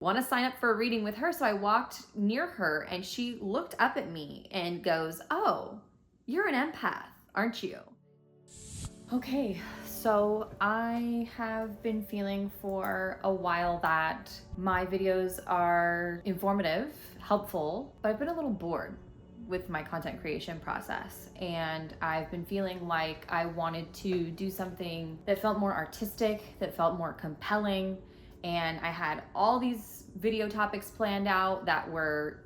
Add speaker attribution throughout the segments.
Speaker 1: want to sign up for a reading with her. So I walked near her and she looked up at me and goes, "Oh, you're an empath, aren't you?" Okay, so I have been feeling for a while that my videos are informative, helpful, but I've been a little bored with my content creation process. And I've been feeling like I wanted to do something that felt more artistic, that felt more compelling. And I had all these video topics planned out that were,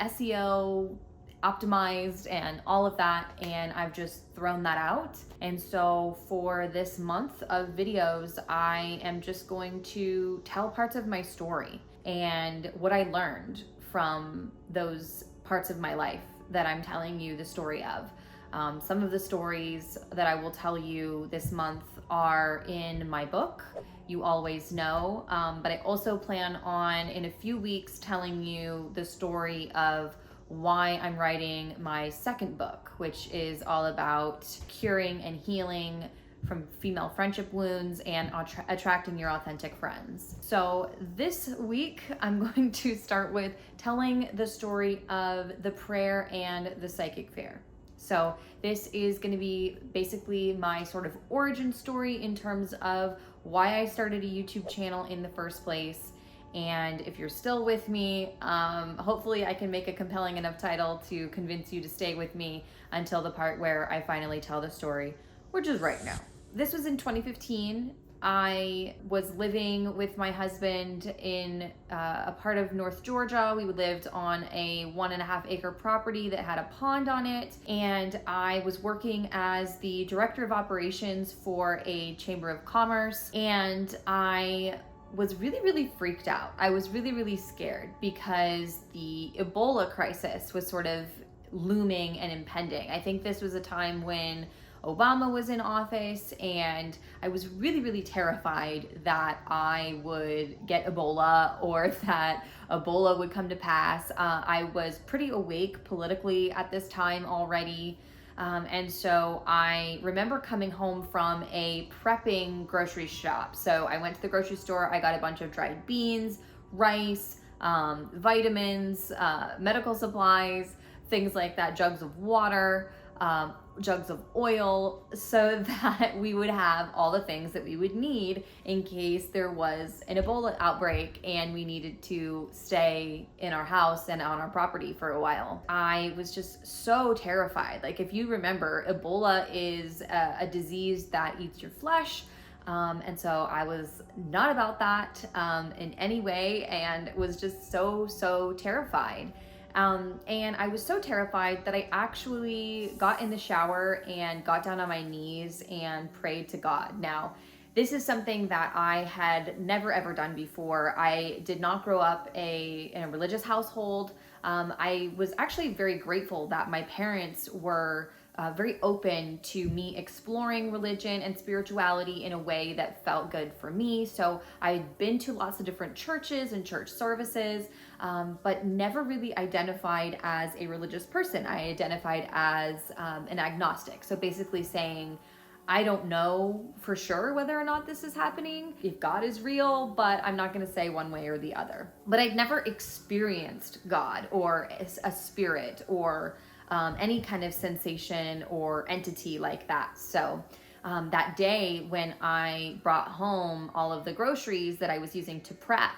Speaker 1: SEO optimized and all of that, and I've just thrown that out. And so for this month of videos, I am just going to tell parts of my story and what I learned from those parts of my life that I'm telling you the story of. Some of the stories that I will tell you this month are in my book, You Always Know, but I also plan on, in a few weeks, telling you the story of why I'm writing my second book, which is all about curing and healing from female friendship wounds and attracting your authentic friends. So this week, I'm going to start with telling the story of the prayer and the psychic fair. So this is going to be basically my sort of origin story in terms of why I started a YouTube channel in the first place. And if you're still with me, hopefully I can make a compelling enough title to convince you to stay with me until the part where I finally tell the story, which is right now. This was in 2015. I was living with my husband in a part of North Georgia. We lived on a 1.5 acre property that had a pond on it. And I was working as the director of operations for a chamber of commerce. And I was really, really freaked out. I was really, really scared because the Ebola crisis was sort of looming and impending. I think this was a time when Obama was in office, and I was really, really terrified that I would get Ebola or that Ebola would come to pass. I was pretty awake politically at this time already. And so I remember coming home from a prepping grocery shop. So I went to the grocery store, I got a bunch of dried beans, rice, vitamins, medical supplies, things like that, jugs of water, jugs of oil, so that we would have all the things that we would need in case there was an Ebola outbreak and we needed to stay in our house and on our property for a while. I was just so terrified. Like, if you remember, Ebola is a disease that eats your flesh. And so I was not about that in any way, and was just so terrified. And I was so terrified that I actually got in the shower and got down on my knees and prayed to God. Now, this is something that I had never ever done before. I did not grow up in a religious household. I was actually very grateful that my parents were very open to me exploring religion and spirituality in a way that felt good for me. So I'd been to lots of different churches and church services, but never really identified as a religious person. I identified as an agnostic. So basically saying, I don't know for sure whether or not this is happening, if God is real, but I'm not going to say one way or the other. But I'd never experienced God or a spirit or any kind of sensation or entity like that. So that day when I brought home all of the groceries that I was using to prep,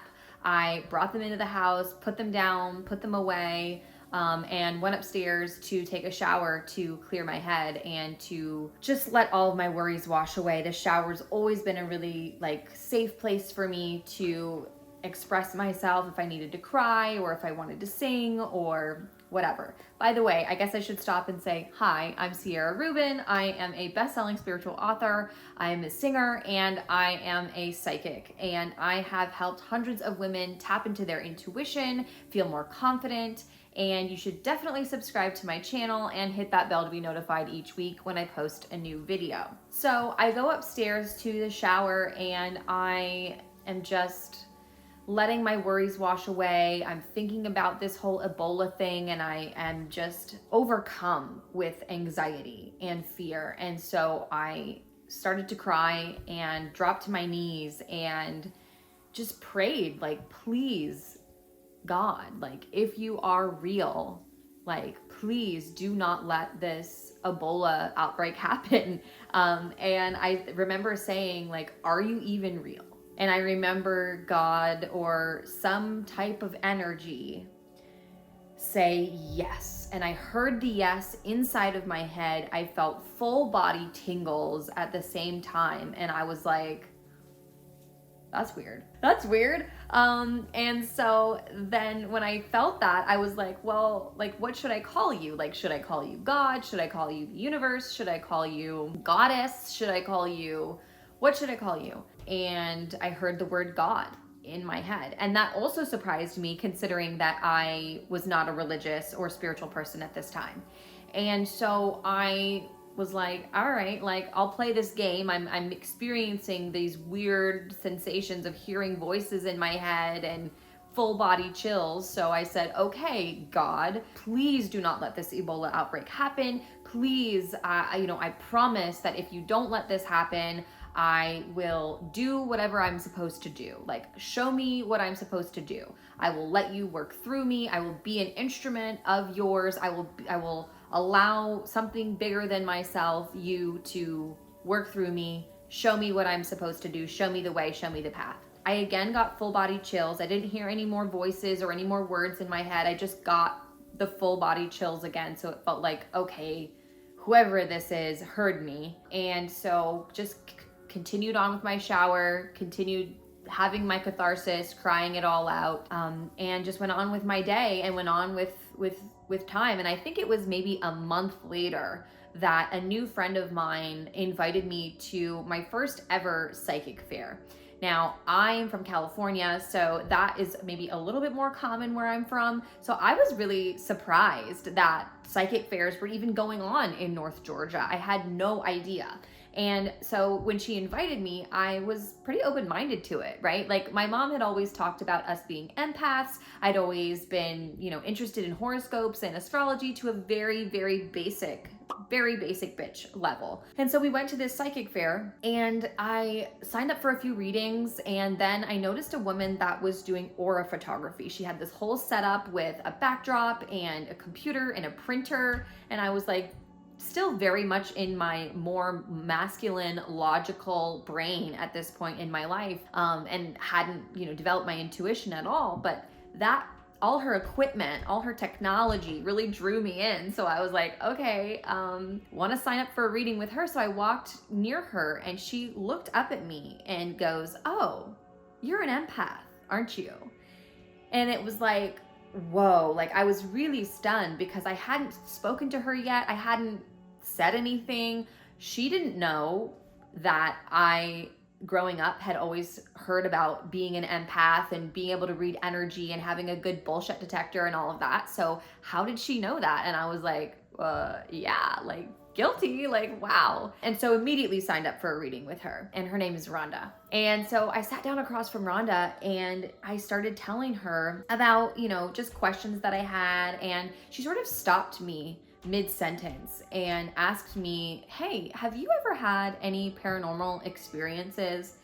Speaker 1: I brought them into the house, put them down, put them away, and went upstairs to take a shower to clear my head and to just let all of my worries wash away. The shower's always been a really safe place for me to express myself if I needed to cry or if I wanted to sing or whatever. By the way, I guess I should stop and say, hi, I'm Ciara Rubin. I am a best-selling spiritual author. I am a singer, and I am a psychic. And I have helped hundreds of women tap into their intuition, feel more confident, and you should definitely subscribe to my channel and hit that bell to be notified each week when I post a new video. So I go upstairs to the shower and I am just letting my worries wash away. I'm thinking about this whole Ebola thing, and I am just overcome with anxiety and fear. And so I started to cry and dropped to my knees and just prayed, like, please, God, like, if you are real, like, please do not let this Ebola outbreak happen. And I remember saying, like, are you even real? And I remember God or some type of energy say yes. And I heard the yes inside of my head. I felt full body tingles at the same time. And I was like, that's weird. That's weird. And so then when I felt that, I was like, well, like, what should I call you? Like, should I call you God? Should I call you the universe? Should I call you goddess? Should I call you, what should I call you? And I heard the word God in my head. And that also surprised me, considering that I was not a religious or spiritual person at this time. And so I was like, all right, like, I'll play this game. I'm experiencing these weird sensations of hearing voices in my head and full body chills. So I said, okay, God, please do not let this Ebola outbreak happen. Please, I promise that if you don't let this happen, I will do whatever I'm supposed to do. Like, show me what I'm supposed to do. I will let you work through me. I will be an instrument of yours. I will allow something bigger than myself, you, to work through me. Show me what I'm supposed to do. Show me the way. Show me the path. I again got full body chills. I didn't hear any more voices or any more words in my head. I just got the full body chills again. So it felt like, okay, whoever this is heard me. And so just continued on with my shower, continued having my catharsis, crying it all out, and just went on with my day and went on with time. And I think it was maybe a month later that a new friend of mine invited me to my first ever psychic fair. Now, I'm from California, so that is maybe a little bit more common where I'm from. So I was really surprised that psychic fairs were even going on in North Georgia. I had no idea. And so when she invited me, I was pretty open-minded to it, right? Like, my mom had always talked about us being empaths. I'd always been, interested in horoscopes and astrology to a very, very basic bitch level. And so we went to this psychic fair and I signed up for a few readings, and then I noticed a woman that was doing aura photography. She had this whole setup with a backdrop and a computer and a printer, and I was like, still very much in my more masculine, logical brain at this point in my life, and hadn't, developed my intuition at all. But that, all her equipment, all her technology really drew me in. So I was like, okay, want to sign up for a reading with her. So I walked near her and she looked up at me and goes, oh, you're an empath, aren't you? And it was like, whoa, like, I was really stunned because I hadn't spoken to her yet. I hadn't said anything. She didn't know that I, growing up, had always heard about being an empath and being able to read energy and having a good bullshit detector and all of that. So how did she know that? And I was like, yeah, like, guilty, like, wow. And so immediately signed up for a reading with her, and her name is Rhonda. And so I sat down across from Rhonda and I started telling her about, just questions that I had. And she sort of stopped me mid-sentence and asked me, hey, have you ever had any paranormal experiences?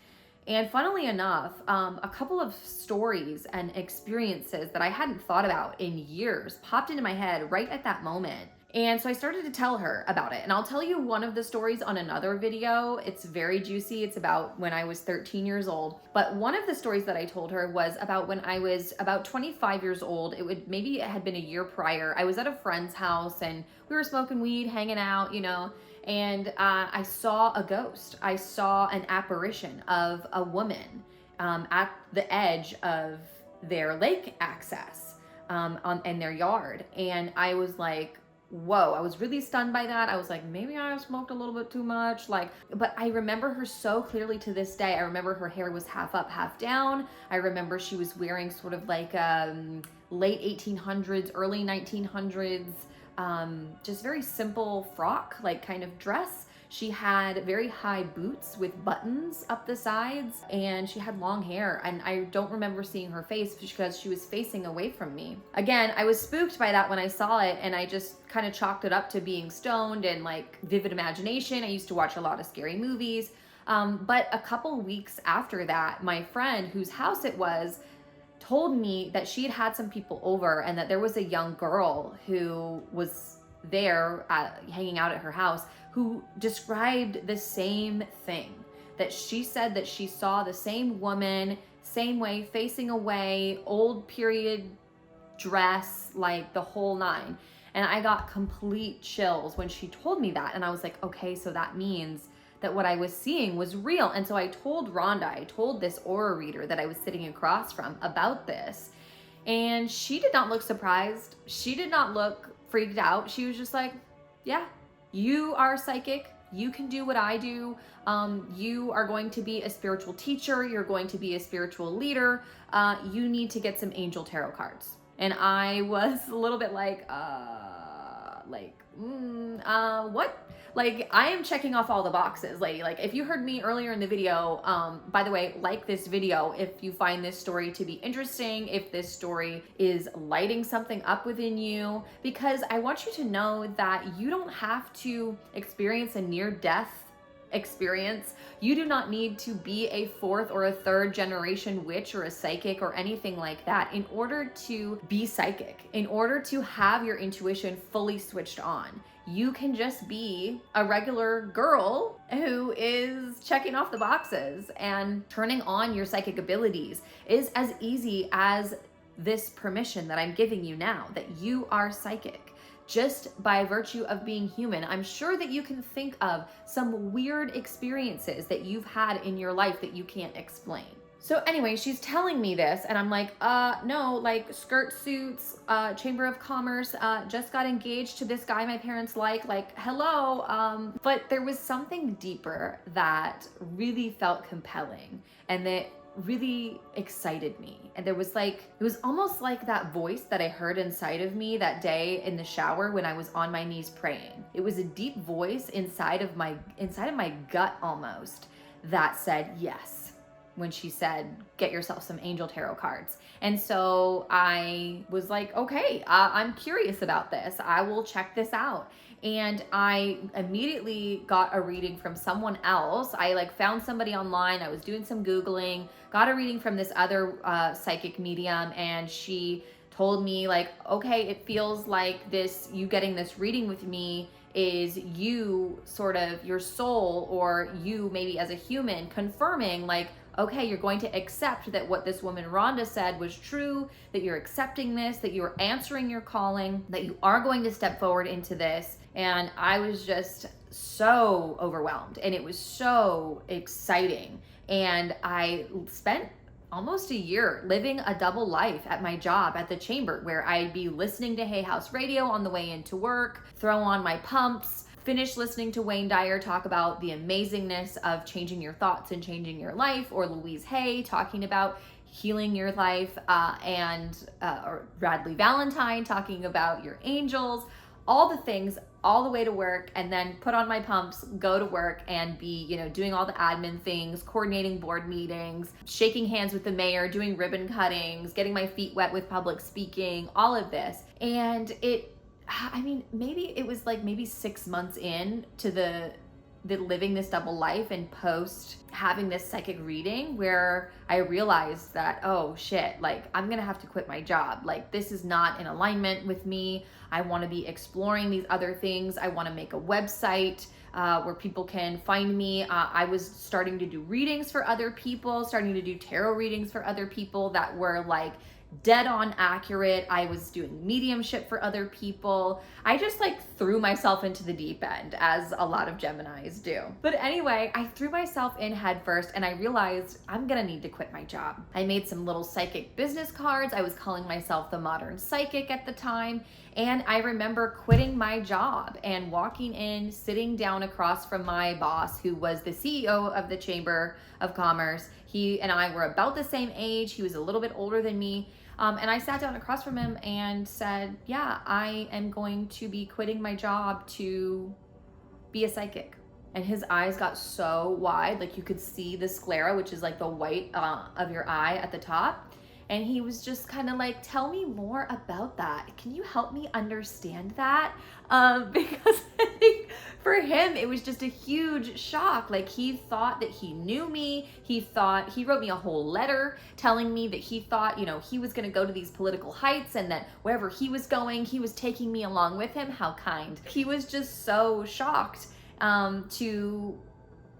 Speaker 1: And funnily enough, a couple of stories and experiences that I hadn't thought about in years popped into my head right at that moment. And so I started to tell her about it. And I'll tell you one of the stories on another video. It's very juicy. It's about when I was 13 years old. But one of the stories that I told her was about when I was about 25 years old. Maybe it had been a year prior. I was at a friend's house and we were smoking weed, hanging out, and I saw a ghost. I saw an apparition of a woman at the edge of their lake access in their yard. And I was like, whoa, I was really stunned by that. I was like, maybe I smoked a little bit too much. But I remember her so clearly to this day. I remember her hair was half up, half down. I remember she was wearing sort of like late 1800s, early 1900s, just very simple frock, like kind of dress. She had very high boots with buttons up the sides, and she had long hair. And I don't remember seeing her face because she was facing away from me. Again, I was spooked by that when I saw it, and I just kind of chalked it up to being stoned and like vivid imagination. I used to watch a lot of scary movies. But a couple weeks after that, my friend whose house it was told me that she had had some people over and that there was a young girl who was there hanging out at her house who described the same thing. That she said that she saw the same woman, same way, facing away, old period dress, like the whole nine. And I got complete chills when she told me that. And I was like, okay, so that means that what I was seeing was real. And so I told Rhonda, I told this aura reader that I was sitting across from about this. And she did not look surprised. She did not look freaked out. She was just like, yeah, you are psychic. You can do what I do. You are going to be a spiritual teacher. You're going to be a spiritual leader. You need to get some angel tarot cards. And I was a little bit like, what? Like, I am checking off all the boxes, lady. Like, if you heard me earlier in the video, by the way, like this video if you find this story to be interesting, if this story is lighting something up within you, because I want you to know that you don't have to experience a near-death experience. You do not need to be a fourth or a third generation witch or a psychic or anything like that in order to be psychic, in order to have your intuition fully switched on. You can just be a regular girl who is checking off the boxes, and turning on your psychic abilities is as easy as this permission that I'm giving you now, that you are psychic. Just by virtue of being human. I'm sure that you can think of some weird experiences that you've had in your life that you can't explain. So anyway, she's telling me this and I'm like, no, like skirt suits, Chamber of Commerce, just got engaged to this guy my parents like hello. But there was something deeper that really felt compelling and that really excited me. And there was like, it was almost like that voice that I heard inside of me that day in the shower when I was on my knees praying. It was a deep voice inside of my gut almost that said yes when she said, get yourself some angel tarot cards. And so I was like, okay, I'm curious about this. I will check this out. And I immediately got a reading from someone else. I like found somebody online. I was doing some Googling, got a reading from this other psychic medium. And she told me like, okay, it feels like this, you getting this reading with me is you sort of your soul, or you maybe as a human confirming like, okay, you're going to accept that what this woman Rhonda said was true, that you're accepting this, that you're answering your calling, that you are going to step forward into this. And I was just so overwhelmed and it was so exciting. And I spent almost a year living a double life at my job at the Chamber, where I'd be listening to Hay House Radio on the way into work, throw on my pumps, finish listening to Wayne Dyer talk about the amazingness of changing your thoughts and changing your life, or Louise Hay talking about healing your life, or Bradley Valentine talking about your angels, all the things, all the way to work, and then put on my pumps, go to work and be, doing all the admin things, coordinating board meetings, shaking hands with the mayor, doing ribbon cuttings, getting my feet wet with public speaking, all of this. And maybe it was like maybe 6 months in to the living this double life and post having this psychic reading where I realized that, oh shit, like I'm gonna have to quit my job. Like this is not in alignment with me. I wanna be exploring these other things. I wanna make a website where people can find me. I was starting to do readings for other people, starting to do tarot readings for other people that were like dead on accurate. I was doing mediumship for other people. I just like threw myself into the deep end, as a lot of Geminis do. But anyway, I threw myself in head first and I realized I'm gonna need to quit my job. I made some little psychic business cards. I was calling myself the Modern Psychic at the time. And I remember quitting my job and walking in, sitting down across from my boss, who was the CEO of the Chamber of Commerce. He and I were about the same age. He was a little bit older than me. And I sat down across from him and said, yeah, I am going to be quitting my job to be a psychic. And his eyes got so wide, like you could see the sclera, which is like the white of your eye at the top. And he was just kind of like, tell me more about that. Can you help me understand that? Because I think for him, it was just a huge shock. Like, he thought that he knew me. He wrote me a whole letter telling me that he thought, you know, he was going to go to these political heights and that wherever he was going, he was taking me along with him. How kind. He was just so shocked to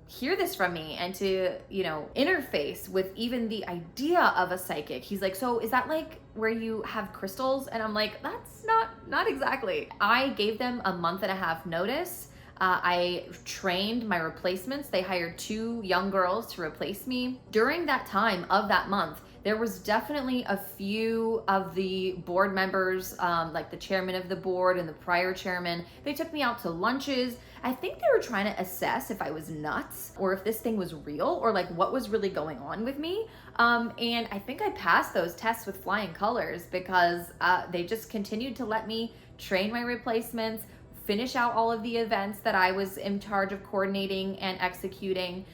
Speaker 1: hear this from me and to, you know, interface with even the idea of a psychic. He's like, so is that like where you have crystals? And I'm like, that's not exactly. I gave them a month and a half notice. I trained my replacements. They hired 2 young girls to replace me. During that time of that month, there was definitely a few of the board members, like the chairman of the board and the prior chairman. They took me out to lunches. I think they were trying to assess if I was nuts or if this thing was real or like what was really going on with me. And I think I passed those tests with flying colors because they just continued to let me train my replacements, finish out all of the events that I was in charge of coordinating and executing.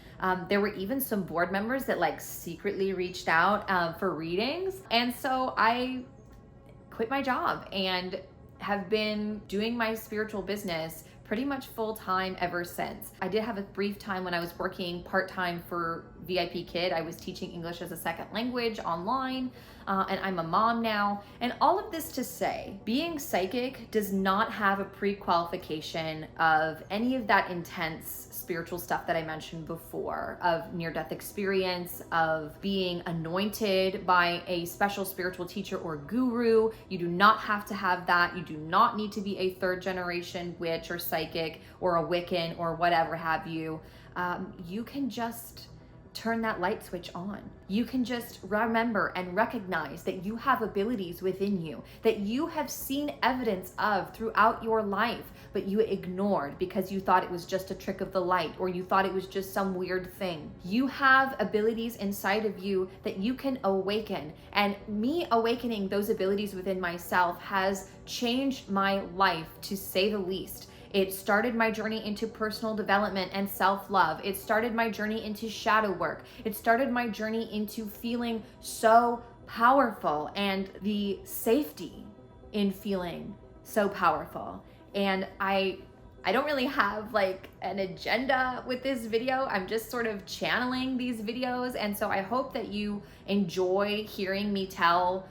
Speaker 1: There were even some board members that like secretly reached out for readings. And so I quit my job and have been doing my spiritual business pretty much full time ever since. I did have a brief time when I was working part-time for VIP Kid. I was teaching English as a second language online, and I'm a mom now. And all of this to say, being psychic does not have a pre-qualification of any of that intense spiritual stuff that I mentioned before, of near-death experience, of being anointed by a special spiritual teacher or guru. You do not have to have that. You do not need to be a 3rd generation witch or psychic or a Wiccan or whatever have you. You can just turn that light switch on. You can just remember and recognize that you have abilities within you that you have seen evidence of throughout your life, but you ignored because you thought it was just a trick of the light or you thought it was just some weird thing. You have abilities inside of you that you can awaken. And me awakening those abilities within myself has changed my life, to say the least. It started my journey into personal development and self-love. It started my journey into shadow work. It started my journey into feeling so powerful and the safety in feeling so powerful. And I don't really have like an agenda with this video. I'm just sort of channeling these videos. And so I hope that you enjoy hearing me tell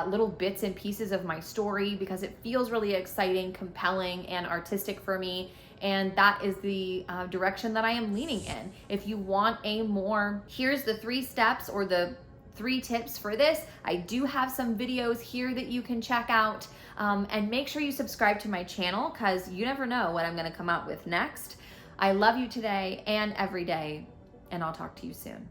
Speaker 1: little bits and pieces of my story, because it feels really exciting, compelling, and artistic for me. And that is the direction that I am leaning in. If you want a more, here's the 3 steps or the 3 tips for this, I do have some videos here that you can check out. And make sure you subscribe to my channel, because you never know what I'm going to come out with next. I love you today and every day, and I'll talk to you soon.